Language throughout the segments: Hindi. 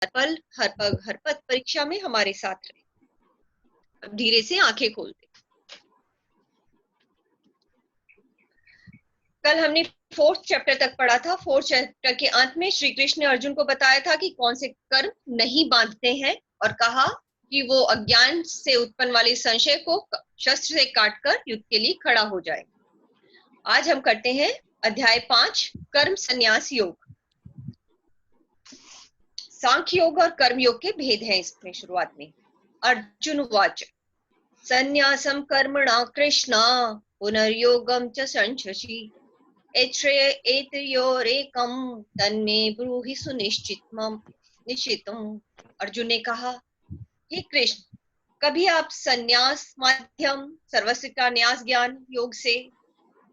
पल हर पग हर पद परीक्षा में हमारे साथ रहे। अब धीरे से आंखें खोलते। कल हमने 4th चैप्टर तक पढ़ा था। 4th चैप्टर के अंत में श्री कृष्ण ने अर्जुन को बताया था कि कौन से कर्म नहीं बांधते हैं और कहा कि वो अज्ञान से उत्पन्न वाले संशय को शस्त्र से काटकर युद्ध के लिए खड़ा हो जाए। आज हम करते हैं अध्याय 5 कर्म संन्यास योग। सांख्य योग और कर्म योग के भेद हैं इसमें। शुरुआत में अर्जुन उवाच संन्यासम कर्मणा कृष्णा पुनर्योगम च संशसि एतयोरेकम तन्मे ब्रूहि निश्चितम। अर्जुन ने कहा, हे कृष्ण, कभी आप संन्यास माध्यम सर्वस्व का न्यास ज्ञान योग से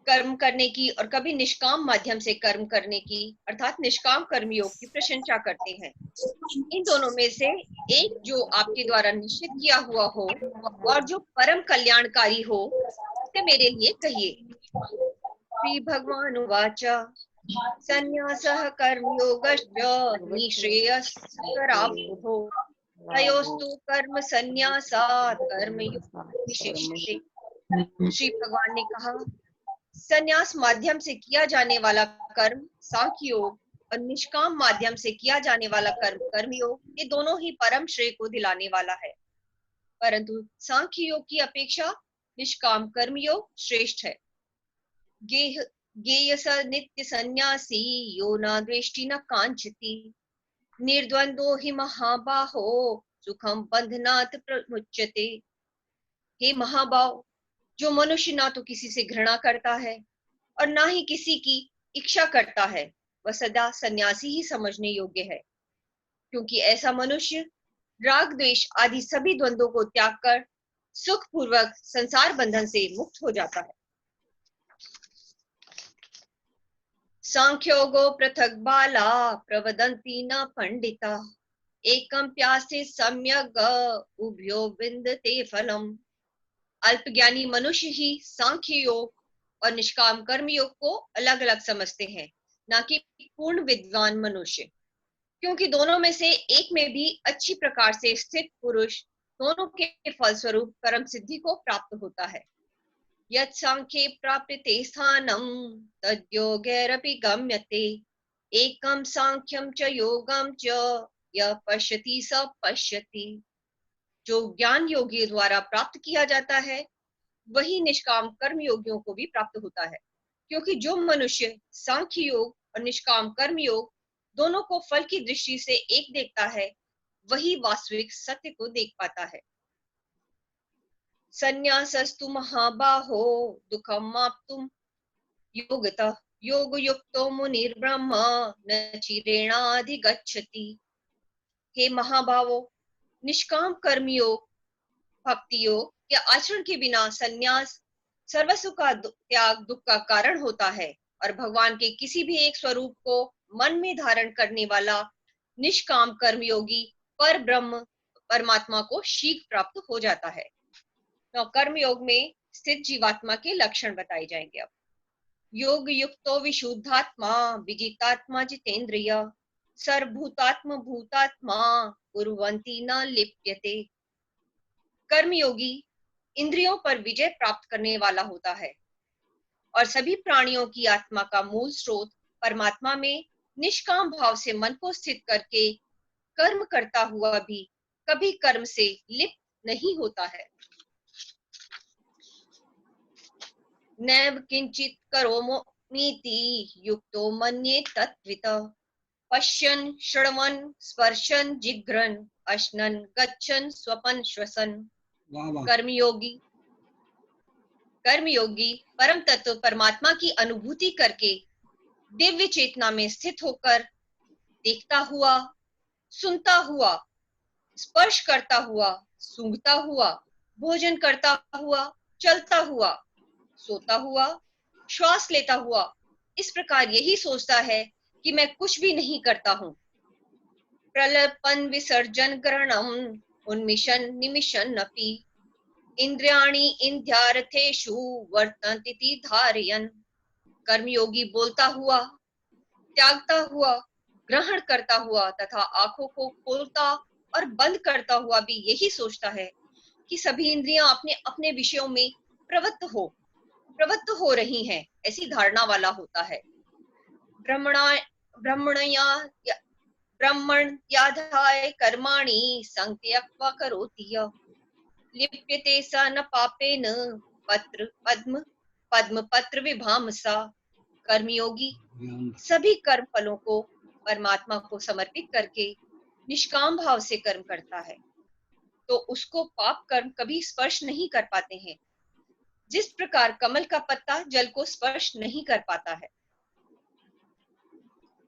कर्म करने की और कभी निष्काम माध्यम से कर्म करने की अर्थात निष्काम कर्म योग की प्रशंसा करते हैं। इन दोनों में से एक जो आपके द्वारा निश्चित किया हुआ हो और जो परम कल्याणकारी हो उसे मेरे लिए कहिए। श्री भगवान उवाच संन्यासः कर्मयोगश्च निःश्रेयस्करावुभौ तयोस्तु कर्म संन्यासात् कर्मयोग विशिष्यते। श्री भगवान ने कहा, संन्यास माध्यम से किया जाने वाला कर्म सांख्य योग और निष्काम माध्यम से किया जाने वाला कर्म कर्मयोग, ये दोनों ही परम श्रेय को दिलाने वाला है, परंतु सांख्य योग की अपेक्षा निष्काम कर्मयोग श्रेष्ठ है। ज्ञेय स नित्य संन्यासी यो न द्वेष्टि न कांचति निर्द्वंद्वो हि महाबाहो सुखम बंधनात् प्रमुच्यते। हे महाबाहो, जो मनुष्य ना तो किसी से घृणा करता है और ना ही किसी की इच्छा करता है, वह सदा सन्यासी ही समझने योग्य है, क्योंकि ऐसा मनुष्य राग द्वेष आदि सभी द्वंद्वों को त्याग कर सुख पूर्वक संसार बंधन से मुक्त हो जाता है। सांख्योगो पृथक बाला प्रवदन्ति न पंडिता एकम प्यासे सम्यक उभयो विन्दते फलम। अल्पज्ञानी मनुष्य ही सांख्य योग और निष्काम कर्म योग को अलग अलग समझते हैं, ना कि पूर्ण विद्वान मनुष्य, क्योंकि दोनों में से एक में भी अच्छी प्रकार से स्थित पुरुष दोनों के फलस्वरूप परम सिद्धि को प्राप्त होता है। यत् सांख्ये प्राप्यते स्थानं तद्योगैरपि गम्यते एकम सांख्यम च योगम च यः पश्यति स पश्यति। जो ज्ञान योगी द्वारा प्राप्त किया जाता है वही निष्काम कर्म योगियों को भी प्राप्त होता है, क्योंकि जो मनुष्य सांख्य योग और निष्काम कर्म योग दोनों को फल की दृष्टि से एक देखता है वही वास्तविक सत्य को देख पाता है। संन्यासस्तु महाबाहो दुखम माप्तुम योगतः योगयुक्तो मुनिर्ब्रह्म न चिरेणाधिगच्छति। हे महाबाहो, निष्काम कर्म योग भक्ति योग या आचरण के बिना संन्यास सर्वस्व का त्याग दुख का कारण होता है, और भगवान के किसी भी एक स्वरूप को मन में धारण करने वाला निष्काम कर्मयोगी पर ब्रह्म परमात्मा को शीघ्र प्राप्त हो जाता है। तो कर्म योग में स्थित जीवात्मा के लक्षण बताए जाएंगे। अब योग युक्तो विशुद्धात्मा विजितात्मा जितेंद्रिय सर्वभूतात्म भूतात्मा कुर्वन्ति न लिप्यते। कर्मयोगी इंद्रियों पर विजय प्राप्त करने वाला होता है और सभी प्राणियों की आत्मा का मूल स्रोत परमात्मा में निष्काम भाव से मन को स्थित करके कर्म करता हुआ भी कभी कर्म से लिप्त नहीं होता है। नैव किंचित करोमीति युक्तो मन्ये तत्वितः पश्यन् श्रवन् स्पर्शन् जिघ्रन् अश्नन् गच्छन् स्वपन् श्वसन्। कर्मयोगी परम तत्व परमात्मा की अनुभूति करके दिव्य चेतना में स्थित होकर देखता हुआ, सुनता हुआ, स्पर्श करता हुआ, सूंघता हुआ, भोजन करता हुआ, चलता हुआ, सोता हुआ, श्वास लेता हुआ, इस प्रकार यही सोचता है कि मैं कुछ भी नहीं करता हूँ। प्रलपन विसर्जन ग्रहणम उन्मिशन निमिशन अपि इंद्रियाणि इंद्रियार्थेषु वर्तन्ते धारयन्। कर्मयोगी बोलता हुआ, त्यागता हुआ, ग्रहण करता हुआ तथा आंखों को खोलता और बंद करता हुआ भी यही सोचता है कि सभी इंद्रियां अपने अपने विषयों में प्रवृत्त हो रही हैं, ऐसी धारणा वाला होता है। ब्रह्मणा ब्रह्मणया ब्रह्मण्याधाय कर्माणि संत्यक्त्वा करोति यः लिप्यते स न पापेन पद्म पत्र विभामसा। कर्मयोगी सभी कर्म फलों को परमात्मा को समर्पित करके निष्काम भाव से कर्म करता है, तो उसको पाप कर्म कभी स्पर्श नहीं कर पाते हैं, जिस प्रकार कमल का पत्ता जल को स्पर्श नहीं कर पाता है।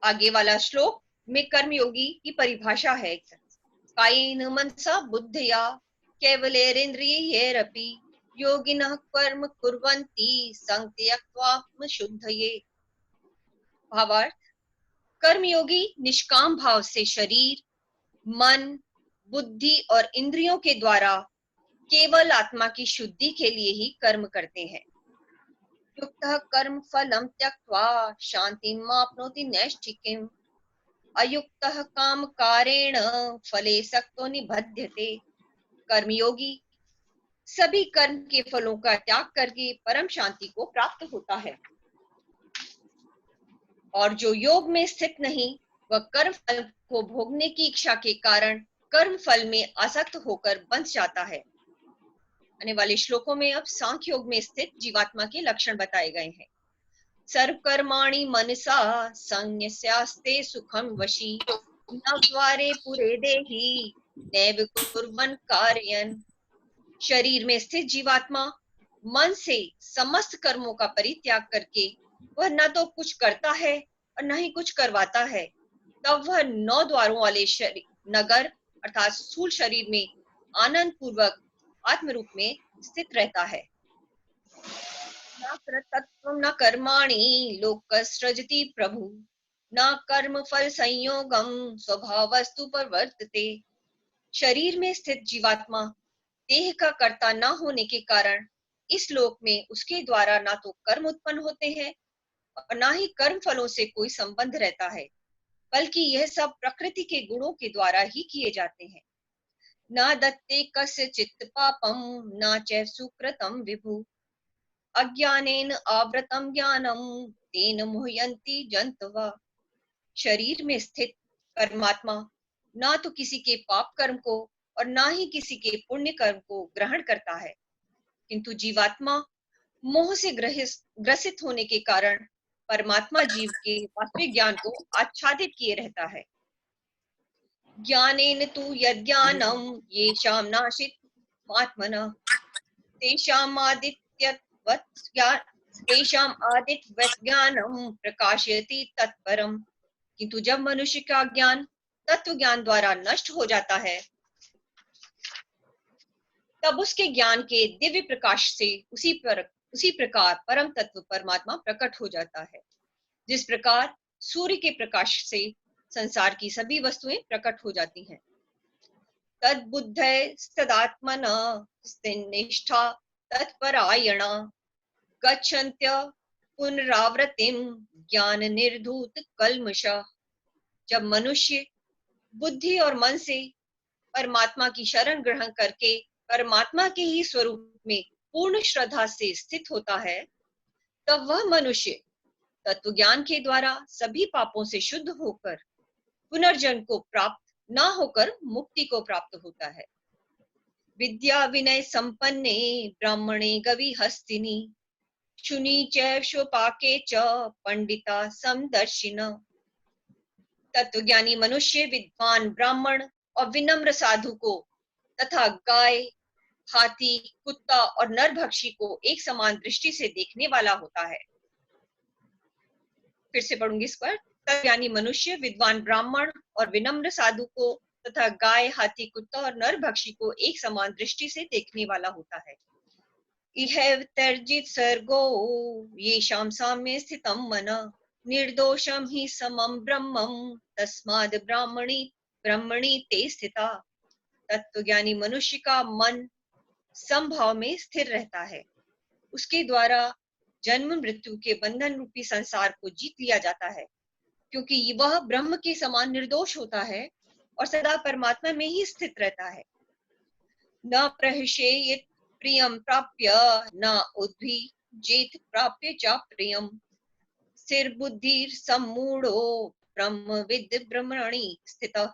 आगे वाला श्लोक में कर्मयोगी की परिभाषा है। कायेन मनसा बुद्धया केवलेरिन्द्रियैरपि योगिनः कर्म कुर्वन्ति संत्यक्त्वात्मशुद्धये। भावार्थ, कर्मयोगी निष्काम भाव से शरीर, मन, बुद्धि और इंद्रियों के द्वारा केवल आत्मा की शुद्धि के लिए ही कर्म करते हैं। युक्तः कर्म फलं त्यक्त्वा शान्तिमाप्नोति नैष्ठिकीम् अयुक्तः कामकारेण फले सक्तो निबध्यते। कर्मयोगी सभी कर्म के फलों का त्याग करके परम शांति को प्राप्त होता है, और जो योग में स्थित नहीं, वह कर्म फल को भोगने की इच्छा के कारण कर्म फल में आसक्त होकर बंध जाता है। आने वाले श्लोकों में अब सांख्य योग में स्थित जीवात्मा के लक्षण बताए गए हैं। सर्वकर्माणि मनसा संन्यस्यास्ते सुखं वशी न द्वारे पुरे देहि नैव कुर्वन् कार्यन्। शरीर में स्थित जीवात्मा मन से समस्त कर्मों का परित्याग करके वह न तो कुछ करता है और न ही कुछ करवाता है, तब वह 9 द्वारों वाले नगर अर्थात स्थूल शरीर में आनंद पूर्वक आत्म रूप में स्थित रहता है। न कर्तृत्वं न कर्माणि लोकसृजति प्रभु न कर्म फल संयोगम स्वभावस्तु प्रवर्तते। शरीर में स्थित जीवात्मा देह का कर्ता न होने के कारण इस लोक में उसके द्वारा ना तो कर्म उत्पन्न होते हैं और ना ही कर्म फलों से कोई संबंध रहता है, बल्कि यह सब प्रकृति के गुणों के द्वारा ही किए जाते हैं। न दत्ते कस्यचित् पापम न च सुकृतं विभु अज्ञानेन आवृतं ज्ञानम तेन मुह्यन्ति जन्तवः। शरीर में स्थित परमात्मा ना तो किसी के पाप कर्म को और ना ही किसी के पुण्य कर्म को ग्रहण करता है, किंतु जीवात्मा मोह से ग्रसित होने के कारण परमात्मा जीव के वास्तविक ज्ञान को आच्छादित किए रहता है। ज्ञानेन तु यज्ञानम येषां नाशित आत्मनः तेषाम् आदित्यवत् ज्ञानम प्रकाशयति तत्परम। किंतु जब मनुष्य का ज्ञान तत्व ज्ञान द्वारा नष्ट हो जाता है, तब उसके ज्ञान के दिव्य प्रकाश से उसी प्रकार परम तत्व परमात्मा प्रकट हो जाता है, जिस प्रकार सूर्य के प्रकाश से संसार की सभी वस्तुएं प्रकट हो जाती हैं। तद्बुद्धैस्तदात्मनः स्थितनिष्ठा तत्परायणा गच्छन्त्य पुनरावृत्तिं ज्ञान निर्धूत कल्मषः। जब मनुष्य बुद्धि और मन से परमात्मा की शरण ग्रहण करके परमात्मा के ही स्वरूप में पूर्ण श्रद्धा से स्थित होता है, तब वह मनुष्य तत्व ज्ञान के द्वारा सभी पापों से शुद्ध होकर पुनर्जन्म को प्राप्त न होकर मुक्ति को प्राप्त होता है। विद्या विनय संपन्ने ब्राह्मणे गवि हस्तिनी शुनि च स्वपाके च पंडिता समदर्शिन। तत्वज्ञानी मनुष्य विद्वान ब्राह्मण और विनम्र साधु को तथा गाय, हाथी, कुत्ता और नरभक्षी को एक समान दृष्टि से देखने वाला होता है। फिर से पढ़ूंगी इस पर। तत्वज्ञानी मनुष्य विद्वान ब्राह्मण और विनम्र साधु को तथा गाय, हाथी, कुत्ता और नरभक्षी को एक समान दृष्टि से देखने वाला होता है। इहैव तर्जित सर्गो येषां साम्ये स्थितं मनः निर्दोषं हि समं ब्रह्मं तस्माद् ब्रह्मणि ते स्थिता। तत्वज्ञानी मनुष्य का मन समभाव में स्थिर रहता है, उसके द्वारा जन्म मृत्यु के बंधन रूपी संसार को जीत लिया जाता है क्योंकि वह ब्रह्म के समान निर्दोष होता है और सदा परमात्मा में ही स्थित रहता है। न प्रहृष्येत् प्रियं प्राप्य न उद्भिजेत् प्राप्य च प्रियम स्थिर बुद्धिर सम्मूढ़ो ब्रह्मविद् ब्रह्मणि स्थितः।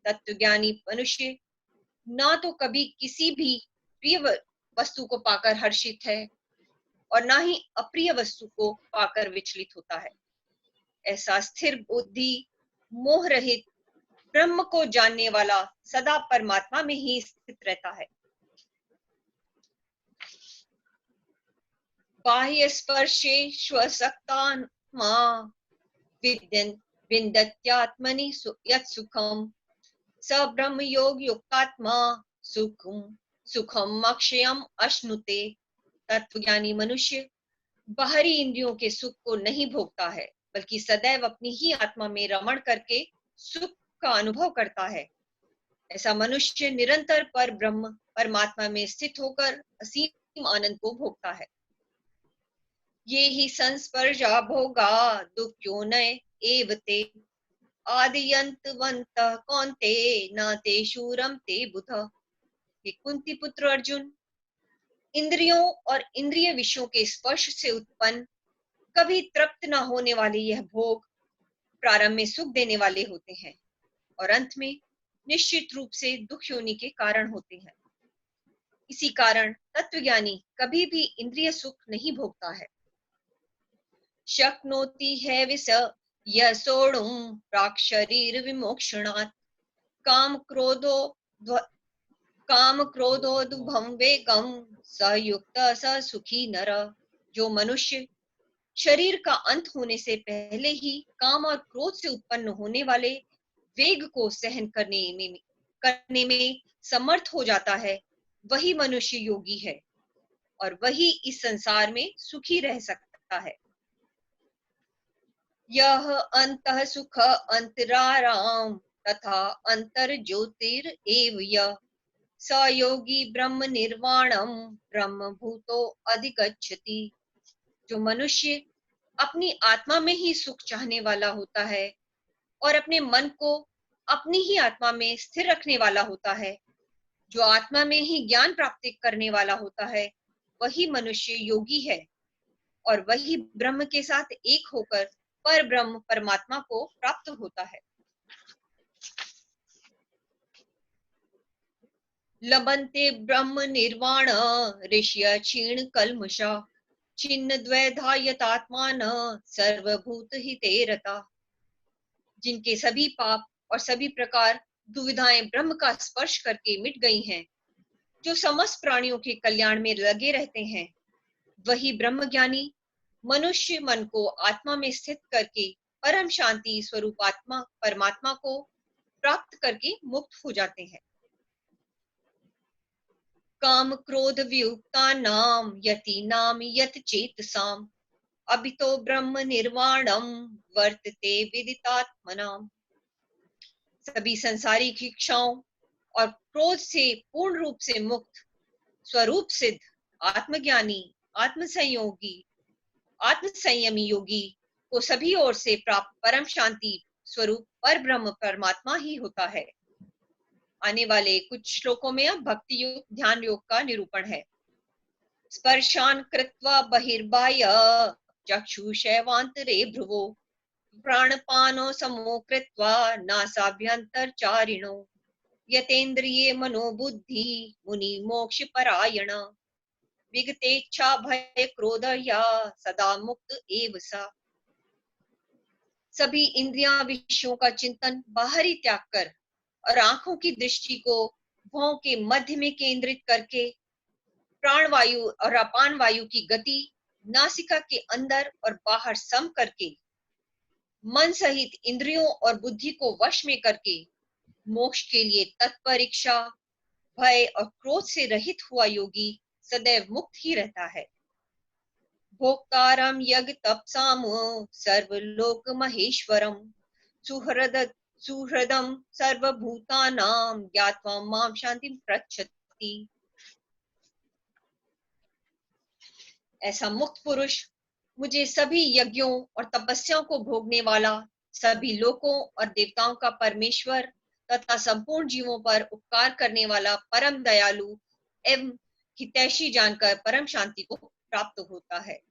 तत्वज्ञानी मनुष्य ना तो कभी किसी भी प्रिय वस्तु को पाकर हर्षित है और ना ही अप्रिय वस्तु को पाकर विचलित होता है। ऐसा स्थिर बुद्धि मोह रहित ब्रह्म को जानने वाला सदा परमात्मा में ही स्थित रहता है। बाह्य स्पर्शे स्वसक्तात्मा विन्दत्यात्मनि यत् सुखम स ब्रह्म योग युक्तात्मा सुखम अक्षयम अश्नुते। तत्वज्ञानी मनुष्य बाहरी इंद्रियों के सुख को नहीं भोगता है, बल्कि सदैव अपनी ही आत्मा में रमण करके सुख का अनुभव करता है। ऐसा मनुष्य निरंतर पर ब्रह्म परमात्मा में स्थित होकर असीम आनंद को भोगता है। ये ही संस्पर्शा भोगा दुःख्योनय एव ते आदियन्तवन्तः कौन्ते न ते शूरम ते बुध। हे कुंती पुत्र अर्जुन, इंद्रियों और इंद्रिय विषयों के स्पर्श से उत्पन्न कभी तृप्त न होने वाले यह भोग प्रारंभ में सुख देने वाले होते हैं और अंत में निश्चित रूप से दुख योनि के कारण होते हैं। इसी कारण तत्वज्ञानी कभी भी इंद्रिय सुख नहीं भोगता है। शक्नोति है विस यसोढुं प्राक् शरीर विमोक्षणात् काम क्रोधोद्भवं वेगम स युक्त स सुखी नर। जो मनुष्य शरीर का अंत होने से पहले ही काम और क्रोध से उत्पन्न होने वाले वेग को सहन करने में समर्थ हो जाता है, वही मनुष्य योगी है और वही इस संसार में सुखी रह सकता है। यह अंतः सुख अंतराराम तथा अंतर ज्योतिर एव यः स योगी ब्रह्म निर्वाणम ब्रह्म भूतो अधिगच्छति। जो मनुष्य अपनी आत्मा में ही सुख चाहने वाला होता है और अपने मन को अपनी ही आत्मा में स्थिर रखने वाला होता है, जो आत्मा में ही ज्ञान प्राप्ति करने वाला होता है, वही मनुष्य योगी है और वही ब्रह्म के साथ एक होकर पर ब्रह्म परमात्मा को प्राप्त होता है। लभन्ते ब्रह्म निर्वाण ऋषय क्षीण कल्मषा छिन्न द्वैधायतात्मान सर्वभूत हिते रता। जिनके सभी पाप और सभी प्रकार दुविधाएं ब्रह्म का स्पर्श करके मिट गई हैं, जो समस्त प्राणियों के कल्याण में लगे रहते हैं, वही ब्रह्म ज्ञानी मनुष्य मन को आत्मा में स्थित करके परम शांति स्वरूप आत्मा परमात्मा को प्राप्त करके मुक्त हो जाते हैं। काम क्रोध वियुक्तानां यतीनां यत चेतसाम अभितो ब्रह्म निर्वाणम वर्तते विदितात्मनाम। सभी संसारिक इच्छाओं और क्रोध से पूर्ण रूप से मुक्त स्वरूप सिद्ध आत्मज्ञानी आत्मसंयोगी आत्मसंयमी योगी को सभी ओर से प्राप्त परम शांति स्वरूप पर ब्रह्म परमात्मा ही होता है। आने वाले कुछ श्लोकों में अब भक्ति योग ध्यान योग का निरूपण है। स्पर्शान कृत्वा बहिर्बाह्य चक्षुषैवान्तरे भ्रुवो प्राणपानो समो कृत्वा नासाभ्यन्तरचारिणो यतेन्द्रिये मनोबुद्धि मुनि मोक्ष परायण विगतेच्छा भय क्रोध या सदा मुक्त एव सा। सभी इंद्रियां विषयों का चिंतन बाहरी त्याग कर और आंखों की दृष्टि को भौं के मध्य में केंद्रित करके प्राण वायु और अपान वायु की गति नासिका के अंदर और बाहर सम करके मन सहित इंद्रियों और बुद्धि को वश में करके मोक्ष के लिए तत्पर इच्छा भय और क्रोध से रहित हुआ योगी सदैव मुक्त ही रहता है। भोक्तारं यज्ञ तपसाम सर्वलोक महेश्वरम सुहृदं सर्वभूतानां ज्ञात्वा मां शांतिं पृच्छति। ऐसा मुक्त पुरुष मुझे सभी यज्ञों और तपस्याओं को भोगने वाला सभी लोकों और देवताओं का परमेश्वर तथा संपूर्ण जीवों पर उपकार करने वाला परम दयालु एवं हितैषी जानकर परम शांति को प्राप्त होता है।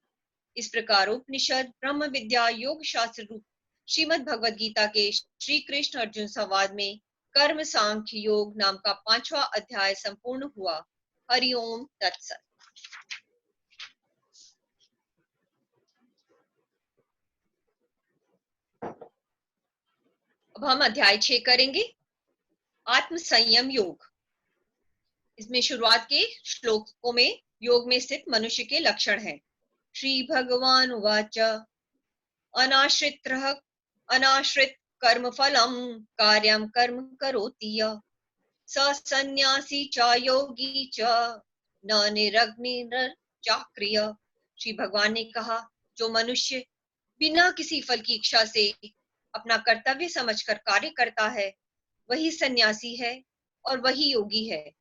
इस प्रकार उपनिषद ब्रह्म विद्या योग शास्त्र रूप श्रीमद् भगवद गीता के श्री कृष्ण अर्जुन संवाद में कर्म सांख्य योग नाम का 5वां अध्याय संपूर्ण हुआ। हरिओम तत्सत। अब हम अध्याय 6 करेंगे, आत्म संयम योग। इसमें शुरुआत के श्लोकों में योग में स्थित मनुष्य के लक्षण हैं। श्री भगवान उवाच अनाश्रित कर्म फलम कार्यम कर्म करोति यः स सन्यासी च योगी च न निरग्निर्चाक्रिय। श्री भगवान ने कहा, जो मनुष्य बिना किसी फल की इच्छा से अपना कर्तव्य समझकर कार्य करता है वही सन्यासी है और वही योगी है।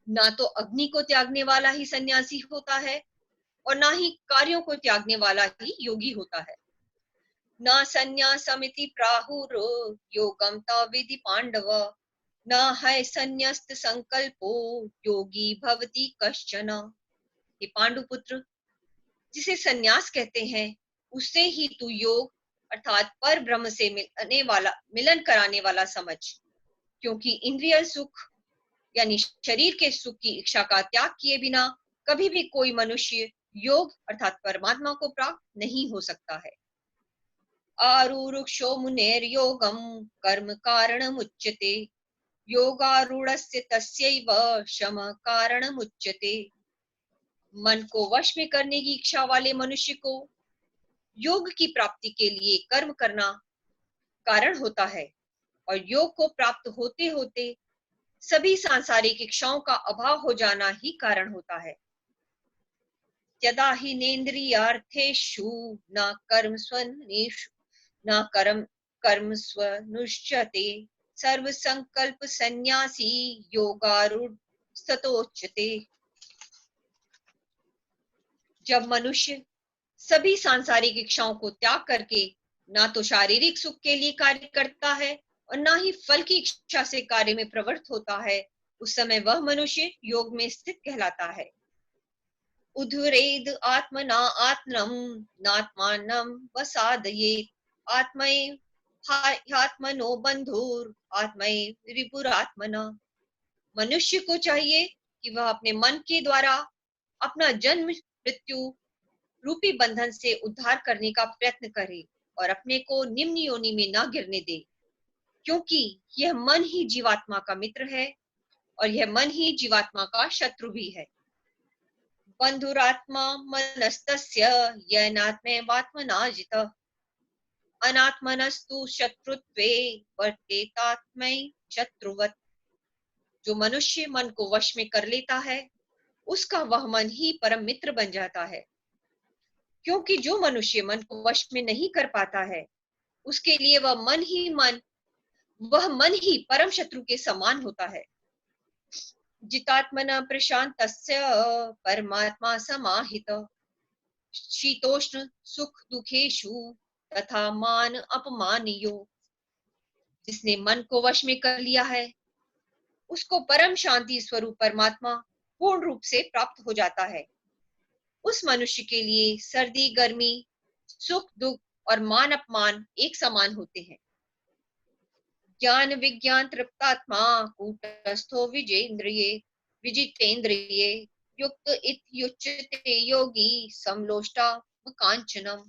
ना तो अग्नि को त्यागने वाला ही सन्यासी होता है और ना ही कार्यों को त्यागने वाला ही योगी होता है। न संन्यासमिति प्राहुर योगम तविधि पांडव न है संन्यस्त संकल्पो योगी भवति कश्चन। ये पांडुपुत्र, जिसे संन्यास कहते हैं उससे ही तू योग अर्थात पर ब्रह्म से मिलन कराने वाला समझ, क्योंकि इंद्रिय सुख यानी शरीर के सुख की इच्छा का त्याग किए बिना कभी भी कोई मनुष्य योग अर्थात परमात्मा को प्राप्त नहीं हो सकता है। आरुरुक्षो मुनेर योगम कर्म कारणमुच्यते योगारूढ़स्य तस्यैव शम कारणमुच्यते। मन को वश में करने की इच्छा वाले मनुष्य को योग की प्राप्ति के लिए कर्म करना कारण होता है और योग को प्राप्त होते होते सभी सांसारिक इच्छाओं का अभाव हो जाना ही कारण होता है। यदा हि नेन्द्रियार्थेषु न कर्म स्वनिषु न कर्म स्वनुष्यते सर्व संकल्प संन्यासी योगारूढ़ स्ततोच्यते। जब मनुष्य सभी सांसारिक इच्छाओं को त्याग करके ना तो शारीरिक सुख के लिए कार्य करता है और ना ही फल की इच्छा से कार्य में प्रवृत्त होता है, उस समय वह मनुष्य योग में स्थित कहलाता है। उद्धरेद आत्मना आत्मनम नात्मानं वसादयेत् आत्मनो बंधुर आत्मैव रिपुरात्मना। मनुष्य को चाहिए कि वह अपने मन के द्वारा अपना जन्म मृत्यु रूपी बंधन से उद्धार करने का प्रयत्न करे और अपने को निम्न योनि में न गिरने दे, क्योंकि यह मन ही जीवात्मा का मित्र है और यह मन ही जीवात्मा का शत्रु भी है। बंधुरात्मा मनस्तस्य येनात्मैवात्मना जितः अनात्मनस्तु शत्रुत्वे वर्तेतात्मै शत्रुवत्। जो मनुष्य मन को वश में कर लेता है उसका वह मन ही परम मित्र बन जाता है, क्योंकि जो मनुष्य मन को वश में नहीं कर पाता है उसके लिए वह मन ही परम शत्रु के समान होता है। जितात्मना प्रशांतस्य परमात्मा समाहितः शीतोष्ण सुख दुखेषु तथा मान अपमानियो। जिसने मन को वश में कर लिया है उसको परम शांति स्वरूप परमात्मा पूर्ण रूप से प्राप्त हो जाता है। उस मनुष्य के लिए सर्दी गर्मी सुख दुख और मान अपमान एक समान होते हैं। ज्ञान विज्ञान तृप्तात्मा कूटस्थो विजितेन्द्रिये युक्त इत्युच्यते योगी समलोष्टा कांचनः।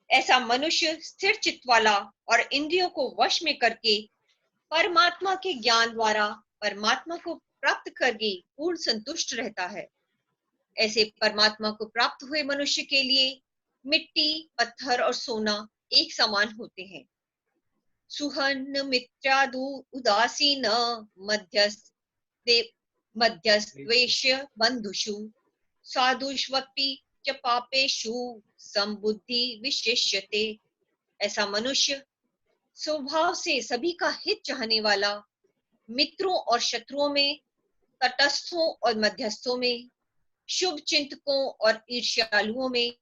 ऐसा मनुष्य स्थिर चित्त वाला और इंद्रियों को वश में करके परमात्मा के ज्ञान द्वारा परमात्मा को प्राप्त करके पूर्ण संतुष्ट रहता है। ऐसे परमात्मा को प्राप्त हुए मनुष्य के लिए मिट्टी पत्थर और सोना एक समान होते हैं। सुहन मित्रादु उदासीन मध्यस्त्वेष्य बंधुषु साधुष्वपि च पापेषु संबुद्धि विशेष्यते। ऐसा मनुष्य स्वभाव से सभी का हित चाहने वाला, मित्रों और शत्रुओं में, तटस्थों और मध्यस्थों में, शुभ चिंतकों और ईर्ष्यालुओं में,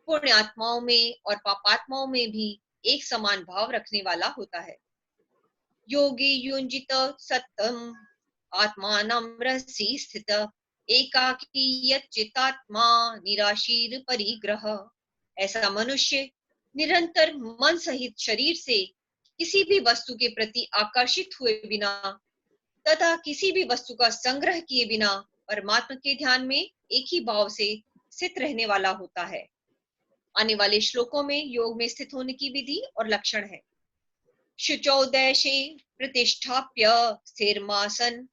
पुण्यात्माओं में और पापात्माओं में भी एक समान भाव रखने वाला होता है। योगी युंजित सत्तम आत्मानं रहसि स्थित एकाकी यच्चितात्मा निराशीर परिग्रह। ऐसा मनुष्य निरंतर मन सहित शरीर से किसी भी वस्तु के प्रति आकर्षित हुए बिना तथा किसी भी वस्तु का संग्रह किए बिना परमात्मा के ध्यान में एक ही भाव से स्थित रहने वाला होता है। आने वाले श्लोकों में योग में स्थित होने की विधि और लक्षण है। शुचौ दैशे प्रतिष्ठाप्य स्थिरमासन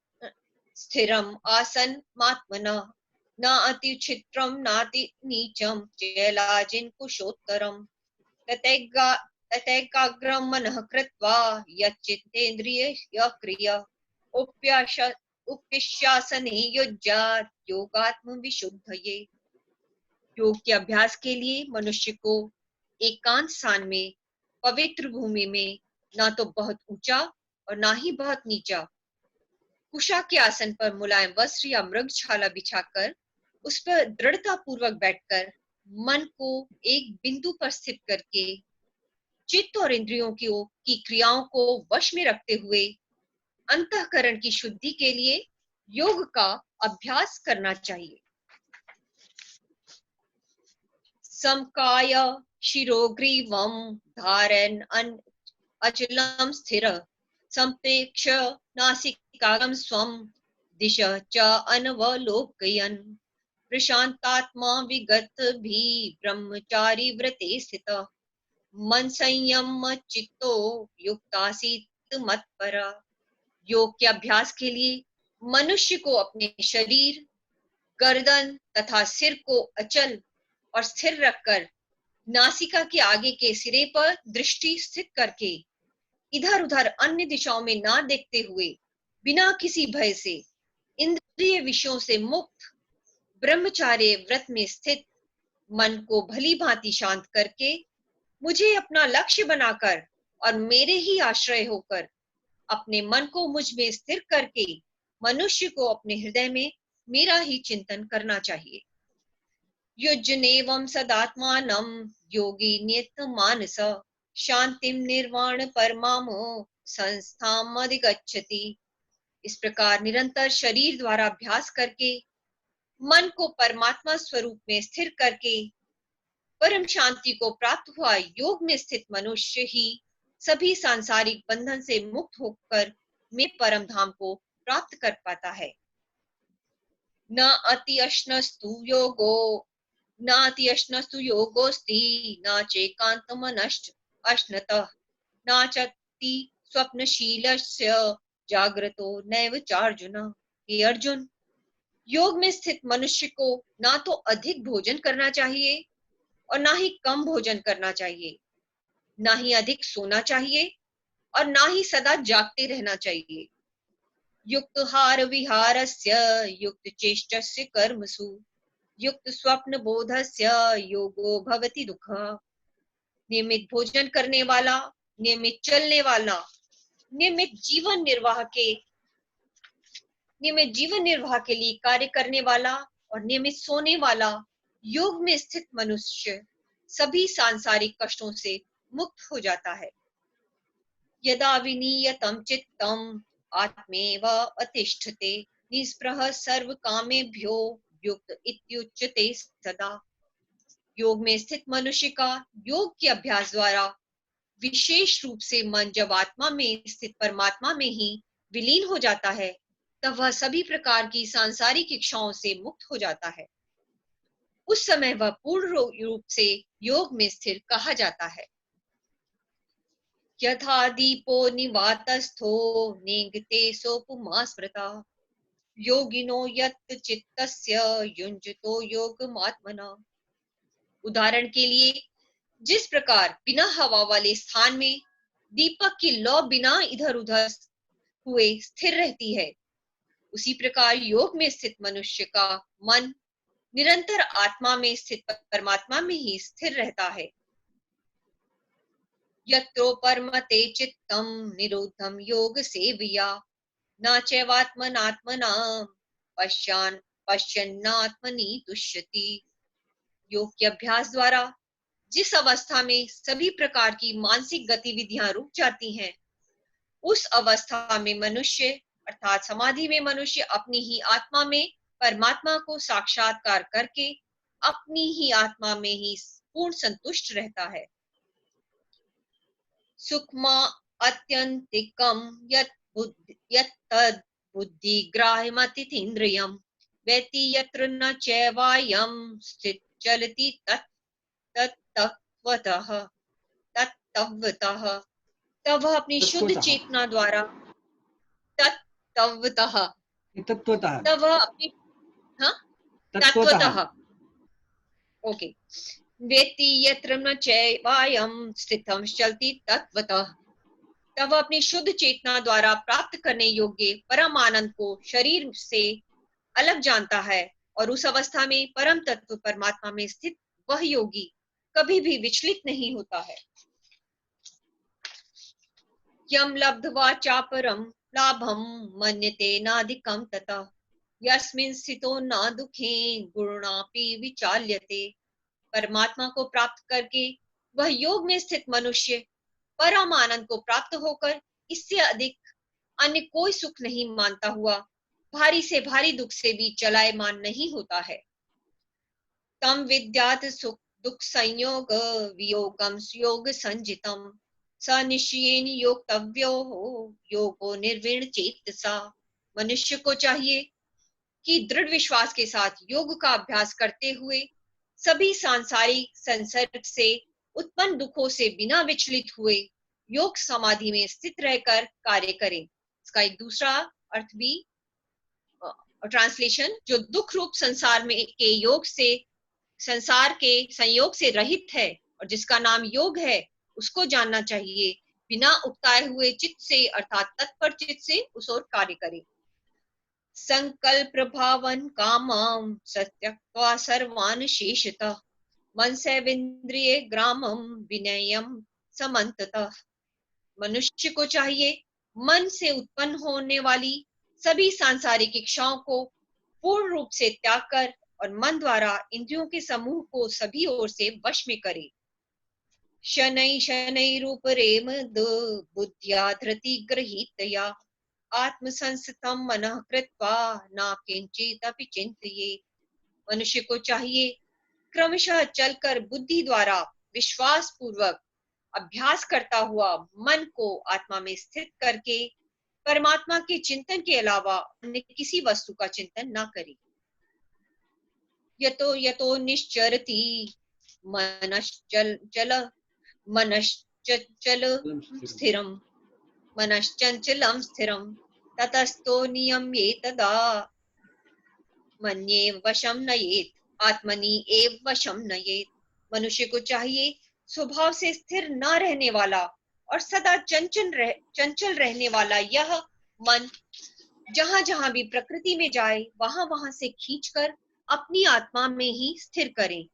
स्थिरम आसन मात्मना न अति छित्रम नाति नीचम चैलाजिन कुशोत्तरम ततैकाग्रम मनः कृत्वा यच्चित्तेन्द्रिय क्रिया उपविश्यासने युज्यात् योगात्म विशुद्धये। योग के अभ्यास के लिए मनुष्य को एकांत स्थान में पवित्र भूमि में ना तो बहुत ऊंचा और ना ही बहुत नीचा कुशा के आसन पर मुलायम वस्त्र या मृगछाला बिछाकर उस पर दृढ़ता पूर्वक बैठकर मन को एक बिंदु पर स्थित करके चित्त और इंद्रियों की क्रियाओं को वश में रखते हुए अंतःकरण की शुद्धि के लिए योग का अभ्यास करना चाहिए। समकाय शिरोग्रीवं धारयन् अचलं स्थिर संप्रेक्ष नासिकाग्रं स्वं दिशः च अनवलोकयन् प्रशांतात्मा विगत भी ब्रह्मचारी व्रते स्थित मन संयम चित्तो युक्तासीत मत्परा। योग के अभ्यास के लिए मनुष्य को अपने शरीर, गर्दन तथा सिर को अचल और स्थिर रखकर नासिका के आगे के सिरे पर दृष्टि स्थित करके इधर उधर अन्य दिशाओं में ना देखते हुए बिना किसी भय से इंद्रिय विषयों से मुक्त ब्रह्मचार्य व्रत में स्थित मन को भली भांति शांत करके मुझे अपना लक्ष्य बनाकर और मेरे ही आश्रय होकर अपने मन को मुझ में स्थिर करके मनुष्य को अपने हृदय में मेरा ही चिंतन करना चाहिए। युज्यनेवं सदात्मानं योगी नियत मानस शांतिम निर्वाण परमामो संस्थाम अधिगच्छति। इस प्रकार निरंतर शरीर द्वारा अभ्यास करके मन को परमात्मा स्वरूप में स्थिर करके परम शांति को प्राप्त हुआ योग में स्थित मनुष्य ही सभी सांसारिक बंधन से मुक्त होकर में परम धाम को प्राप्त कर पाता है। न अति अश्नस्तु योगो नाति अश्नस्तु योगोस्ति न चैकान्तमनश्च अश्नतः न चति स्वप्नशीलस्य जाग्रतो नैव चार्जुन। हे अर्जुन, योग में स्थित मनुष्य को ना तो अधिक भोजन करना चाहिए और ना ही कम भोजन करना चाहिए, ना ही अधिक सोना चाहिए और ना ही सदा जागते रहना चाहिए। युक्त हार विहारस्य युक्त चेष्टस्य कर्मसु युक्त स्वप्न बोधस्य योगो भवति दुःख। नियमित भोजन करने वाला, नियमित चलने वाला, नियमित जीवन निर्वाह के लिए कार्य करने वाला और नियमित सोने वाला योग में स्थित मनुष्य सभी सांसारिक कष्टों से मुक्त हो जाता है। यदा विनीयतं चित्तम आत्मेव अतिष्ठते निस्पृह सर्व कामेभ्यो युक्त इत्युच्यते सदा। योग में स्थित मनुष्य का योग के अभ्यास द्वारा विशेष रूप से मन जब आत्मा में स्थित परमात्मा में ही विलीन हो जाता है तब वह सभी प्रकार की सांसारिक इच्छाओं से मुक्त हो जाता है। उस समय वह पूर्ण रूप से योग में स्थिर कहा जाता है। यथा दीपो निवातस्थो नेंगते सोपमा स्मृता योगिनो यत् चित्तस्य युञ्जतो योगमात्मना। उदाहरण के लिए जिस प्रकार बिना हवा वाले स्थान में दीपक की लौ बिना इधर उधर हुए स्थिर रहती है, उसी प्रकार योग में स्थित मनुष्य का मन निरंतर आत्मा में स्थित परमात्मा में ही स्थिर रहता है। यत्रो परमते चित्तम निरुद्धम योग सेवया न चैवात्मनात्मना पश्यन्नात्मनि तुष्यति। योग के अभ्यास द्वारा जिस अवस्था में सभी प्रकार की मानसिक गतिविधियां रुक जाती हैं, उस अवस्था में मनुष्य अर्थात समाधि में मनुष्य अपनी ही आत्मा में परमात्मा को साक्षात्कार करके अपनी ही आत्मा में ही पूर्ण संतुष्ट रहता है। सुखमा अत्यंतिकम यत् तद् बुद्धिग्राह्यमतिथीन्द्रियम् वेत्ति यत्र न चैवायं स्थित चलति तत्तत्वतः तब वह अपनी शुद्ध चेतना द्वारा तत्वतः तब वह अपनी तत्वतः ओके वेत्ति यत्र न चैवायं स्थितं चलति तत्वतः तब वह अपनी शुद्ध चेतना द्वारा प्राप्त करने योग्य परम आनंद को शरीर से अलग जानता है, और उस अवस्था में परम तत्व परमात्मा में स्थित वह योगी कभी भी विचलित नहीं होता है। यम लब्ध्वा चापरम लाभम मन्यते नाधिकम ततः यस्मिन् स्थितो न दुखेन गुणापि विचाल्यते। परमात्मा को प्राप्त करके वह योग में स्थित मनुष्य परम आनंद को प्राप्त होकर इससे अधिक अन्य कोई सुख नहीं मानता हुआ भारी से भारी दुख से भी चलायमान नहीं होता है। तम विद्यात् सुख दुख संयोग वियोगम योग संजितम स निश्चयेन योक्तव्यो योगो निर्विण चेतसा। मनुष्य को चाहिए कि दृढ़ विश्वास के साथ योग का अभ्यास करते हुए सभी सांसारिक संसर्ग से उत्पन्न दुखों से बिना विचलित हुए योग समाधि में स्थित रहकर कार्य करें। इसका एक दूसरा अर्थ भी ट्रांसलेशन, जो दुख रूप संसार में के योग से संसार के संयोग से रहित है और जिसका नाम योग है, उसको जानना चाहिए, बिना उकताए हुए चित्त से अर्थात तत्पर चित्त से उस ओर कार्य करें। संकल्प प्रभावन कामं सत्यक्त्वा सर्वान् शेषतः मनसेन्द्रिये ग्रामं विनयम समन्ततः। मनुष्य को चाहिए मन से उत्पन्न होने वाली सभी सांसारिक इच्छाओं को पूर्ण रूप से त्याग कर और मन द्वारा इंद्रियों के समूह को सभी ओर से वश में करे। शनै शनै रूपरेम बुद्ध्या धृति गृहीतया आत्मसंस्थं मनः कृत्वा न किंचित अपि चिंतयेत्। मनुष्य को चाहिए क्रमशः चलकर बुद्धि द्वारा विश्वास पूर्वक अभ्यास करता हुआ मन को आत्मा में स्थित करके परमात्मा के चिंतन के अलावा अन्य किसी वस्तु का चिंतन न करे। यतो यतो निश्चरति मनश्चंचलं स्थिरं ततस्तो नियम्येतदा मन्ये वशं नयेत् आत्मनि एव वशं नयेत्। मनुष्य को चाहिए स्वभाव से स्थिर न रहने वाला और सदा चंचल रहने वाला यह मन जहां जहां भी प्रकृति में जाए वहां वहां से खींचकर अपनी आत्मा में ही स्थिर करें।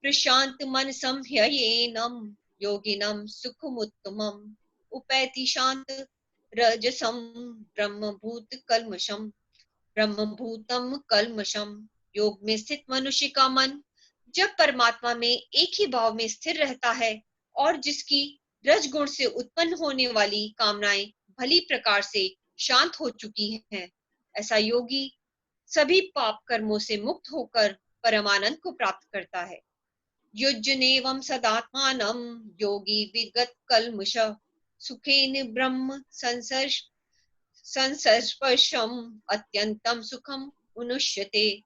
प्रशांत मन संह्ययेनम योगिनम सुखमुत्तमम उपैति शांत रजसम ब्रह्मभूतम कल्मषम। योग में स्थित मनुष्य का मन जब परमात्मा में एक ही भाव में स्थिर रहता है और जिसकी रजगुण से उत्पन्न होने वाली कामनाएं भली प्रकार से शांत हो चुकी हैं, ऐसा योगी सभी पाप कर्मों से मुक्त होकर परमानंद को प्राप्त करता है। युज्यनेवं सदात्मानं योगी विगत कल्मष सुखेन ब्रह्म संस्पर्शम अत्यंतम सुखम उनुष्यते।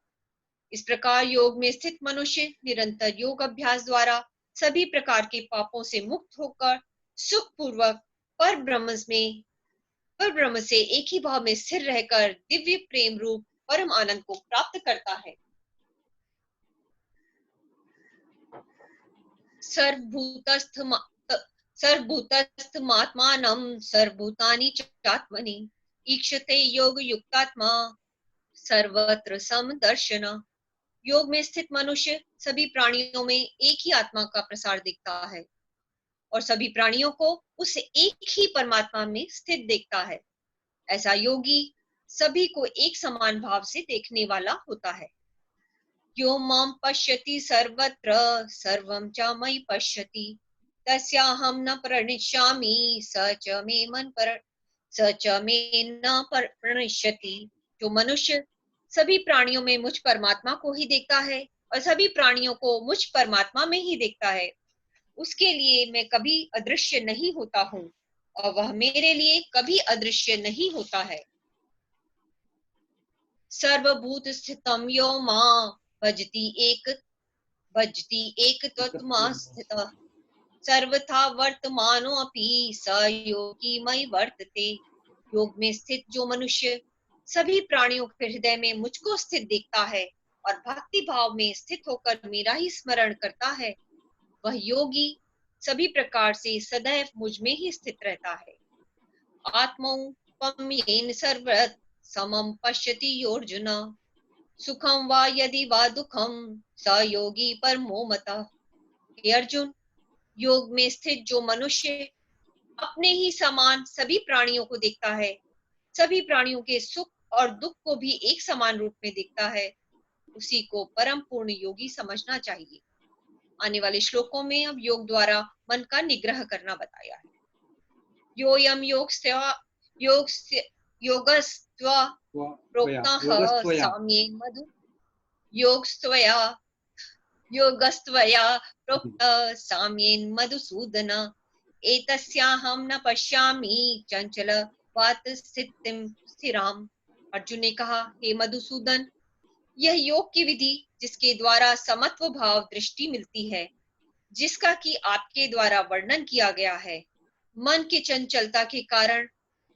इस प्रकार योग में स्थित मनुष्य निरंतर योग अभ्यास द्वारा सभी प्रकार के पापों से मुक्त होकर सुख पूर्वक पर ब्रह्म से एक ही भाव में स्थिर रहकर दिव्य प्रेम रूप परम आनंद को प्राप्त करता है। सर्वभूतस्थमात्मानं सर्वभूतानि चात्मनि ईक्षते योग युक्तात्मा सर्वत्र समदर्शन। योग में स्थित मनुष्य सभी प्राणियों में एक ही आत्मा का प्रसार दिखता है और सभी प्राणियों को उस एक ही परमात्मा में स्थित देखता है। ऐसा योगी सभी को एक समान भाव से देखने वाला होता है। यो मां पश्यति सर्वत्र सर्वं च मयि पश्यति तस्याहं न प्रणश्यामि स च मे न प्रणश्यति। जो मनुष्य सभी प्राणियों में मुझ परमात्मा को ही देखता है और सभी प्राणियों को मुझ परमात्मा में ही देखता है, उसके लिए मैं कभी अदृश्य नहीं होता हूँ और वह मेरे लिए कभी अदृश्य नहीं होता है। सर्वभूत स्थितम यो मां भजति एक तत्मा स्थितः सर्वथा वर्तमानोऽपि स योगी मयि वर्तते। योग में स्थित जो मनुष्य सभी प्राणियों के हृदय में मुझको स्थित देखता है और भक्ति भाव में स्थित होकर मेरा ही स्मरण करता है, वह योगी सभी प्रकार से सदैव मुझ में ही स्थित रहता है। आत्मौपम्येन सर्वत्र समं पश्यति योऽर्जुन सुखम वा यदि वा दुखम स योगी परमो मतः। हे अर्जुन, योग में स्थित जो मनुष्य अपने ही समान सभी प्राणियों को देखता है, सभी प्राणियों के सुख और दुख को भी एक समान रूप में देखता है, उसी को परम पूर्ण योगी समझना चाहिए। आने वाले श्लोकों में अब योग द्वारा मन का निग्रह करना बताया है। योयम योगस्त्वा प्रोक्तः साम्ये मधु योगस्त्वया प्रोक्तः साम्येन मधुसूदन एतस्याहं न पश्यामि चंचलवत् स्थितिं स्थिराम। अर्जुन ने कहा, हे मधुसूदन, यह योग की विधि जिसके द्वारा समत्व भाव दृष्टि मिलती है, जिसका कि आपके द्वारा वर्णन किया गया है, मन की चंचलता के कारण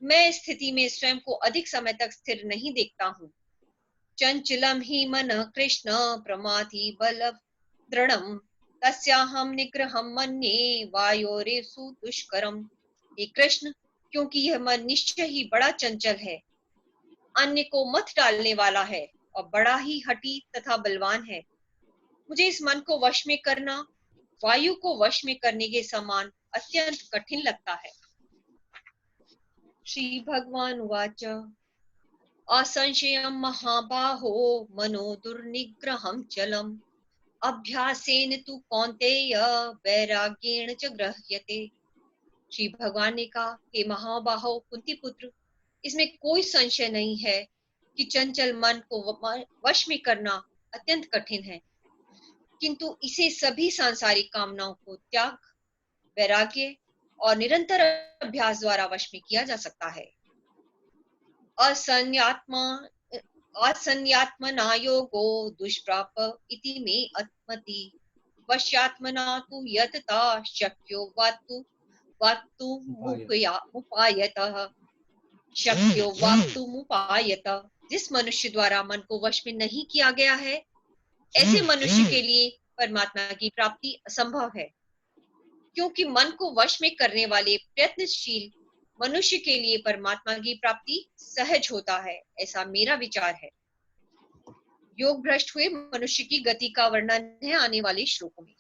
मैं स्थिति में स्वयं को अधिक समय तक स्थिर नहीं देखता हूँ। चंचलम ही मन कृष्ण प्रमाथि बल दृढ़म तस्याहं निग्रहं मन्ये वायोरेषु दुष्करम। हे कृष्ण, क्योंकि यह मन निश्चय ही बड़ा चंचल है, अन्य को मत डालने वाला है और बड़ा ही हठी तथा बलवान है, मुझे इस मन को वश में करना वायु को वश में करने के समान अत्यंत कठिन लगता है। श्री भगवान उवाच असंशयं महाबाहो मनो दुर्निग्रहं चलम् अभ्यासेन तु कौन्तेय वैराग्येण च गृह्यते। श्री भगवान ने कहा, हे महाबाहो कुंती पुत्र, इसमें कोई संशय नहीं है कि चंचल मन को वश में करना अत्यंत कठिन है, किंतु इसे सभी सांसारिक कामनाओं को त्याग, वैराग्य और निरंतर अभ्यास द्वारा वश में किया जा सकता है। असंन्यात्मना योगो दुष्प्राप इति मे अत्मति वश्यात्मना तु यतता शक्यो वाक्तुमुपायतः। जिस मनुष्य द्वारा मन को वश में नहीं किया गया है, ऐसे मनुष्य के लिए परमात्मा की प्राप्ति असंभव है, क्योंकि मन को वश में करने वाले प्रयत्नशील मनुष्य के लिए परमात्मा की प्राप्ति सहज होता है, ऐसा मेरा विचार है। योग भ्रष्ट हुए मनुष्य की गति का वर्णन है आने वाले श्लोकों में।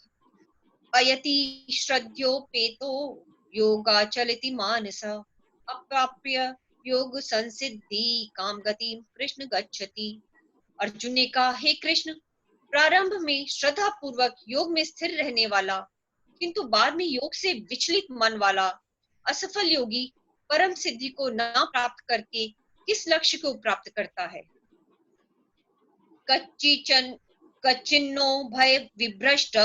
अयति श्रद्धयोपेतो योगाचलति मानस अप्राप्य योग संसिद्धि काम गति कृष्ण गच्छति। अर्जुन ने कहा, हे कृष्ण, प्रारंभ में श्रद्धा पूर्वक योग में स्थिर रहने वाला किंतु बाद में योग से विचलित मन वाला असफल योगी परम सिद्धि को न प्राप्त करके किस लक्ष्य को प्राप्त करता है। कच्चिन्नो भय विभ्रष्ट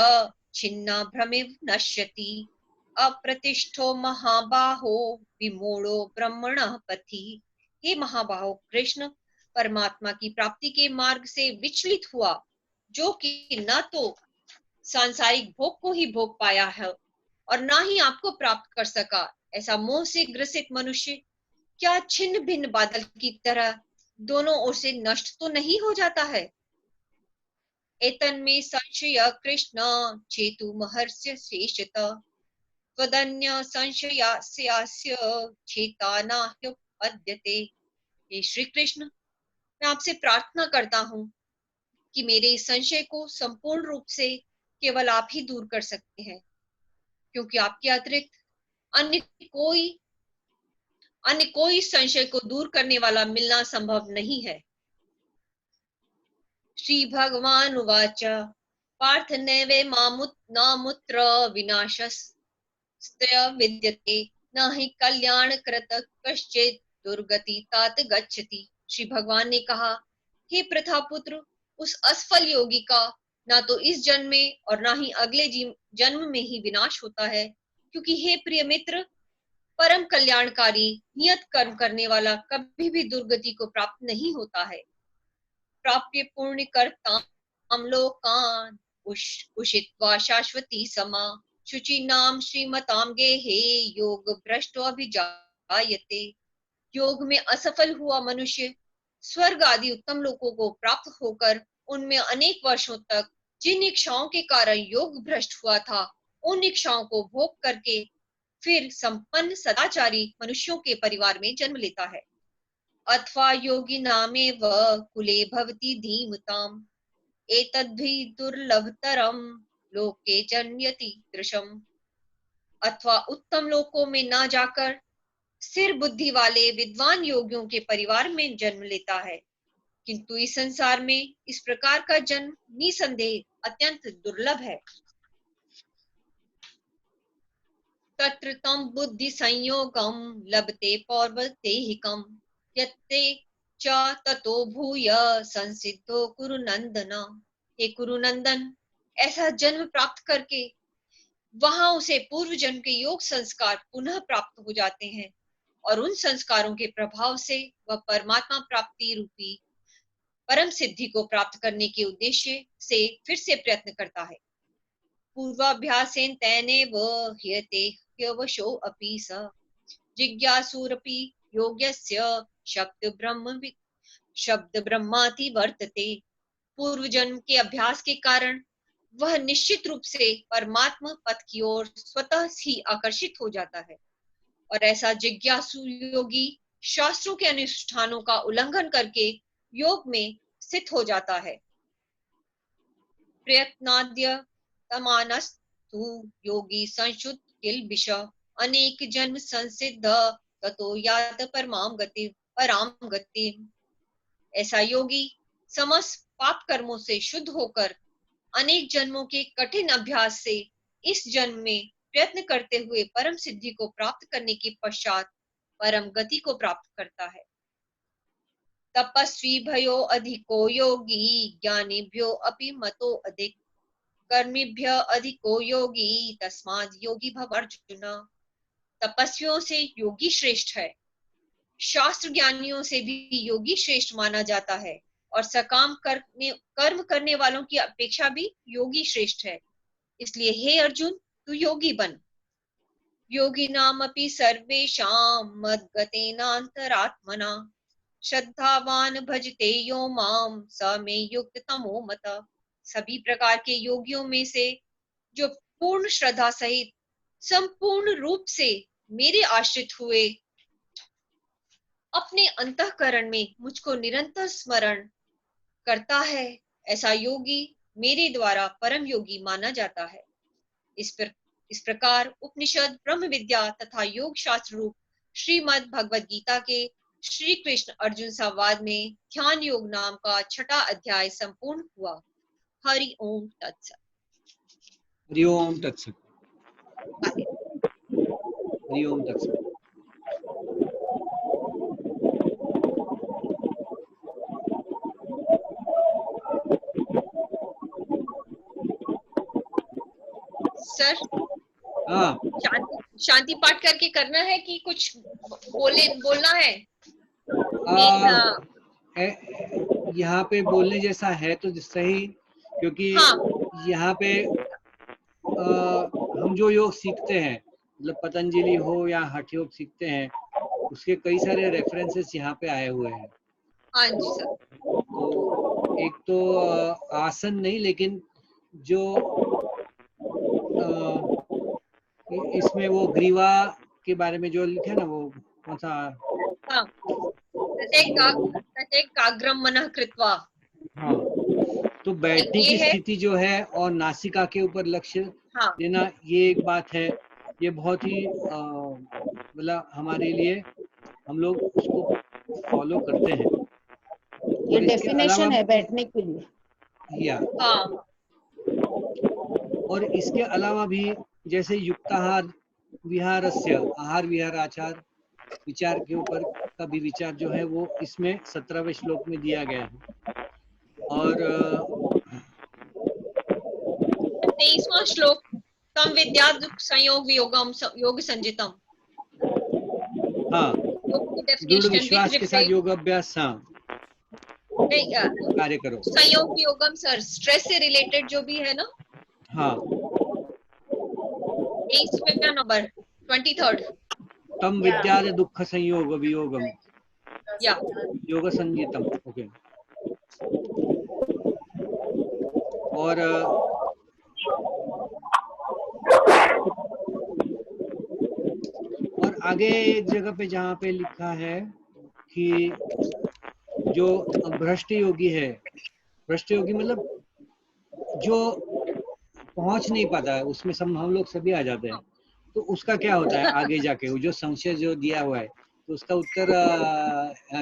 छिन्ना भ्रमिव नश्यति अप्रतिष्ठो महाबाहो विमूढ़ो ब्रह्मणः पथि। हे महाबाहो कृष्ण, परमात्मा की प्राप्ति के मार्ग से विचलित हुआ, जो कि न तो सांसारिक भोग को ही भोग पाया है और ना ही आपको प्राप्त कर सका, ऐसा मोह से ग्रसित मनुष्य क्या छिन्न भिन्न बादल की तरह दोनों ओर से नष्ट तो नहीं हो जाता है। एतन्मे संशय कृष्ण चेतु महर्ष्य श्रेष्ठतः त्वदन्य संशयास्य चेतानाह्युपद्यते। हे श्री कृष्ण, मैं आपसे प्रार्थना करता हूँ कि मेरे इस संशय को संपूर्ण रूप से केवल आप ही दूर कर सकते हैं, क्योंकि आपके अतिरिक्त अन्य कोई अन्य कोई संशय को दूर करने वाला मिलना संभव नहीं है। श्री भगवान उवाच पार्थ नैवे नामुत्र विनाशस्तय विद्यते न हि कल्याण कृत कश्चित् दुर्गति तात गच्छति। श्री भगवान ने कहा, हे प्रथापुत्र, उस असफल योगी का ना तो इस जन्म में और ना ही अगले जन्म में ही विनाश होता है, क्योंकि हे प्रिय मित्र, परम कल्याणकारी नियत कर्म करने वाला कभी भी दुर्गति को प्राप्त नहीं होता है। प्राप्य पुण्य कर्ताम लोकान उषित्वा शाश्वती समा शुचि नाम श्रीमताम गेहे योग भ्रष्टो अभिजायते। योग में असफल हुआ मनुष्य स्वर्ग आदि उत्तम लोकों को प्राप्त होकर उनमें अनेक वर्षों तक जिन इच्छाओं के कारण योग भ्रष्ट हुआ था, उन इच्छाओं को भोग करके फिर संपन्न सदाचारी मनुष्यों के परिवार में जन्म लेता है। अथवा योगी नामेव कुले भवति धीमताम् एतद्भि दुर्लभतरम लोके जन्यति दृशम। अथवा उत्तम लोकों में ना जाकर स्थिर बुद्धि वाले विद्वान योगियों के परिवार में जन्म लेता है, किंतु इस संसार में इस प्रकार का जन्म निसंदेह अत्यंत दुर्लभ है। तत्र तम बुद्धि संयोगम लभते पौर्वतेहिकम यत्ते च ततो भूय संसिद्धो कुरुनंदन। हे कुरुनंदन, ऐसा जन्म प्राप्त करके वहां उसे पूर्व जन्म के योग संस्कार पुनः प्राप्त हो जाते हैं और उन संस्कारों के प्रभाव से वह परमात्मा प्राप्ति रूपी परम सिद्धि को प्राप्त करने के उद्देश्य से फिर से प्रयत्न करता है। पूर्वाभ्यासेन तैनेव ह्यते ह्यवशो अपि स जिज्ञासुरपि योग्यस्य शब्द ब्रह्माति वर्तते। पूर्व जन्म के अभ्यास के कारण वह निश्चित रूप से परमात्मा पथ की ओर स्वतः ही आकर्षित हो जाता है और ऐसा जिज्ञासु योगी शास्त्रों के अनुष्ठानों का उल्लंघन करके योग में स्थित हो जाता है। प्रयत्नाद्य तमानस्तु योगी संशुद्ध किल्बिष अनेक जन्म संसिद्ध ततो यात पराम गति। ऐसा योगी समस्त पाप कर्मों से शुद्ध होकर अनेक जन्मों के कठिन अभ्यास से इस जन्म में प्रयत्न करते हुए परम सिद्धि को प्राप्त करने के पश्चात परम गति को प्राप्त करता है। तपस्वी भयो अधिको योगी ज्ञानीभ्यो अपि मतो अधिक कर्मीभ्य अधिको योगी तस्माद् योगी भव अर्जुन। तपस्वियों से योगी श्रेष्ठ है, शास्त्र ज्ञानियों से भी योगी श्रेष्ठ माना जाता है और सकाम कर्म करने वालों की अपेक्षा भी योगी श्रेष्ठ है। इसलिए हे अर्जुन, तू योगी बन। योगी नाम अपि सर्वेषां मद्गतेनान्तरात्मना श्रद्धावान भजते यो माम स मे युक्त तमो मत। सभी प्रकार के योगियों में से जो पूर्ण श्रद्धा सहित संपूर्ण रूप से मेरे आश्रित हुए अपने अंतःकरण में मुझको निरंतर स्मरण करता है, ऐसा योगी मेरे द्वारा परम योगी माना जाता है। इस प्रकार उपनिषद, ब्रह्म विद्या तथा योग शास्त्र रूप श्रीमद् भगवद गीता के श्री कृष्ण अर्जुन संवाद में ध्यान योग नाम का 6वां अध्याय संपूर्ण हुआ। हरि ओम तत्सत। हरि ओम तत्सत। हरि ओम तत्सत। सर, शांति पाठ करके करना है कि कुछ बोलना है? यहाँ पे बोलने जैसा है तो सही, क्योंकि यहाँ पे हम जो योग सीखते हैं, मतलब पतंजलि हो या हठ योग सीखते हैं, उसके कई सारे रेफरेंसेस यहाँ पे आए हुए हैं। हाँ जी सर। तो एक तो आसन नहीं, लेकिन जो इसमें वो ग्रीवा के बारे में जो लिखा है ना, वो कौन सा? हाँ, काग्रम मनः कृत्वा। हाँ, तो बैठने की स्थिति जो है और नासिका के ऊपर लक्ष्य देना, ये एक बात है। ये बहुत ही मतलब हमारे लिए हम लोग उसको फॉलो करते हैं। ये और इसके डेफिनेशन अलावा है बैठने के लिए। या हाँ और इसके अलावा भी जैसे युक्ताहार विहारस्य, आहार विहार आचार विचार के ऊपर का भी विचार जो है वो इसमें 17वें श्लोक में दिया गया है। और 23वां श्लोक, तम विद्या दुख संयोग वियोगम योग संजितम, हाँ, योग की दृढ़ डेफिनेशन विश्वास के साथ योग अभ्यास, हाँ, कार्य करो। संयोग वियोगम सर स्ट्रेस से रिलेटेड जो भी है ना, हाँ, 23वां नंबर 23rd, तम विद्या दुख संयोग वियोगम या योग संगीतम। ओके। और आगे एक जगह पे जहाँ पे लिखा है कि जो भ्रष्ट योगी है, भ्रष्ट योगी मतलब जो पहुंच नहीं पाता है, उसमें सब हम लोग सभी आ जाते हैं, तो उसका क्या होता है आगे जाके, वो जो संशय जो दिया हुआ है, तो उसका उत्तर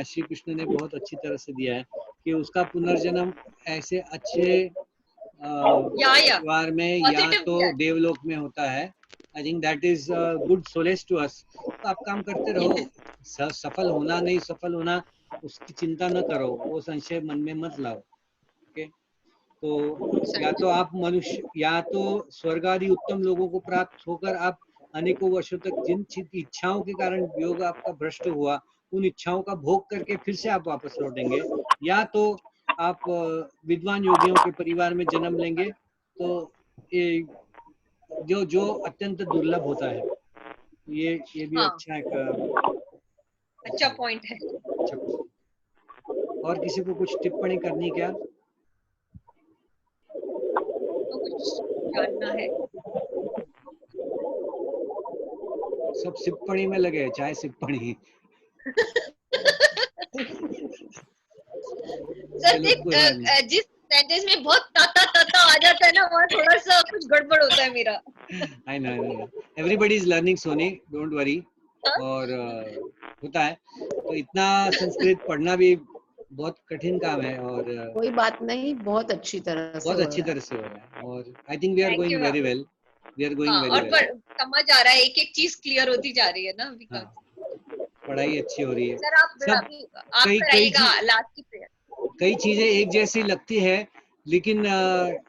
श्री कृष्ण ने बहुत अच्छी तरह से दिया है कि उसका पुनर्जन्म ऐसे अच्छे परिवार में या तो देवलोक में होता है। I think that is good solace to us. तो आप काम करते रहो, सफल होना नहीं सफल होना उसकी चिंता न करो, वो संशय मन में मत लाओ। ओके, तो या तो आप मनुष्य, या तो स्वर्ग आदि उत्तम लोगों को प्राप्त होकर आप अनेकों वर्षों तक जिन इच्छाओं के कारण योग आपका भ्रष्ट हुआ, उन इच्छाओं का भोग करके फिर से आप वापस लौटेंगे, या तो आप विद्वान योगियों के परिवार में जन्म लेंगे, तो ये जो जो अत्यंत दुर्लभ होता है। ये भी अच्छा एक अच्छा पॉइंट है। अच्छा। और किसी को कुछ टिप्पणी करनी क्या? तो कुछ जानना है? सब सिप्पणी में लगे, चाहे सिप्पणी। सर जिस सेंटेंस में बहुत ताता ताता आ जाता है ना, वहाँ थोड़ा सा कुछ गड़बड़ होता है मेरा। I know. Everybody is learning, Soni, don't worry। और होता है, तो इतना संस्कृत पढ़ना भी बहुत कठिन काम है, और कोई बात नहीं, बहुत अच्छी तरह से हो रहा है, और I think we are going very well, और समझ आ रहा है, एक एक चीज क्लियर होती जा रही है ना विकास। पढ़ाई अच्छी हो रही है। सर आप कराइएगा लास्ट की प्रेयर। कई चीजें एक जैसी लगती है, लेकिन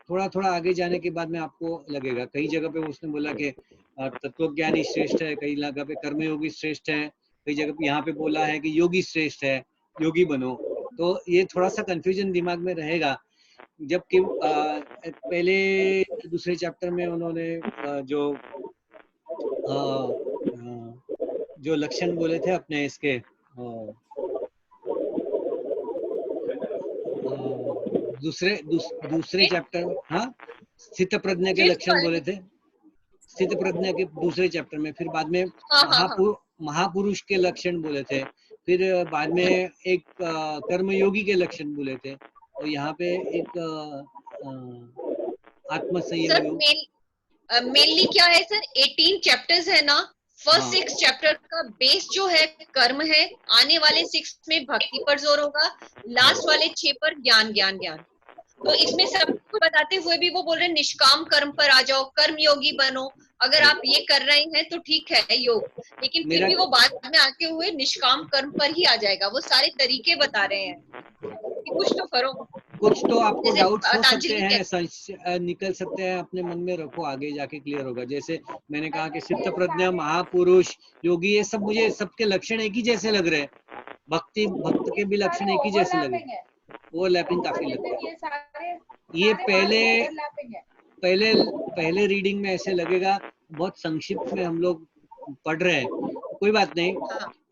थोड़ा थोड़ा आगे जाने के बाद में आपको लगेगा। कई जगह पे उसने बोला कि तत्वज्ञानी श्रेष्ठ है, कई जगह पे कर्मयोगी श्रेष्ठ है, कई जगह पे यहाँ पे बोला है कि योगी श्रेष्ठ है, योगी बनो। तो ये थोड़ा सा कंफ्यूजन दिमाग में रहेगा, जबकि पहले दूसरे चैप्टर में उन्होंने जो लक्षण बोले थे अपने इसके दूसरे चैप्टर, हाँ, स्थित प्रज्ञा के लक्षण बोले थे, स्थित प्रज्ञा के दूसरे चैप्टर में। फिर बाद में महापुरुष के लक्षण बोले थे, फिर बाद में एक कर्मयोगी के लक्षण बोले थे, और यहाँ पे एक आत्म संयम योग। मेनली क्या है सर, 18 चैप्टर्स है ना, फर्स्ट 6 चैप्टर का बेस जो है कर्म है, आने वाले 6 में भक्ति पर जोर होगा, लास्ट वाले 6 पर ज्ञान ज्ञान ज्ञान। तो इसमें सब कुछ बताते हुए भी वो बोल रहे हैं निष्काम कर्म पर आ जाओ, कर्म योगी बनो। अगर आप ये कर रहे हैं तो ठीक है योग, लेकिन फिर भी वो बाद में आते हुए निष्काम कर्म पर ही आ जाएगा। वो सारे तरीके बता रहे हैं कि कुछ तो करो, कुछ तो आपको डाउट्स हो सकते हैं, निकल सकते हैं, अपने मन में रखो, आगे जाके क्लियर होगा। जैसे मैंने कहा कि सिद्ध प्रज्ञा, महापुरुष, योगी, ये सब मुझे सबके लक्षण एक ही जैसे लग रहे हैं, भक्त के भी लक्षण एक ही जैसे लग रहे हैं, ओवरलैपिंग काफी लगता है। ये पहले रीडिंग में ऐसे लगेगा बहुत संक्षिप्त में हम लोग पढ़ रहे हैं, कोई बात नहीं,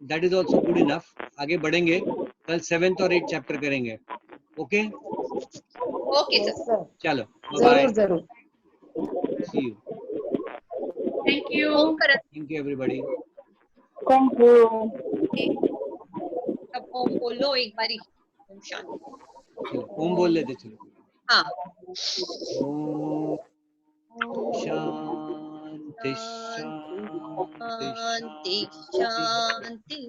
that is also good enough. आगे बढ़ेंगे, कल 7th और 8th चैप्टर करेंगे। ओके सर, चलो जरूर जरूर। See you, thank you everybody, thank you. अब ओम बोलो एक बारी, ओम शांति। चलो ओम बोल लेते, चलो। हाँ, ओम शांति शांति। शांति शांति।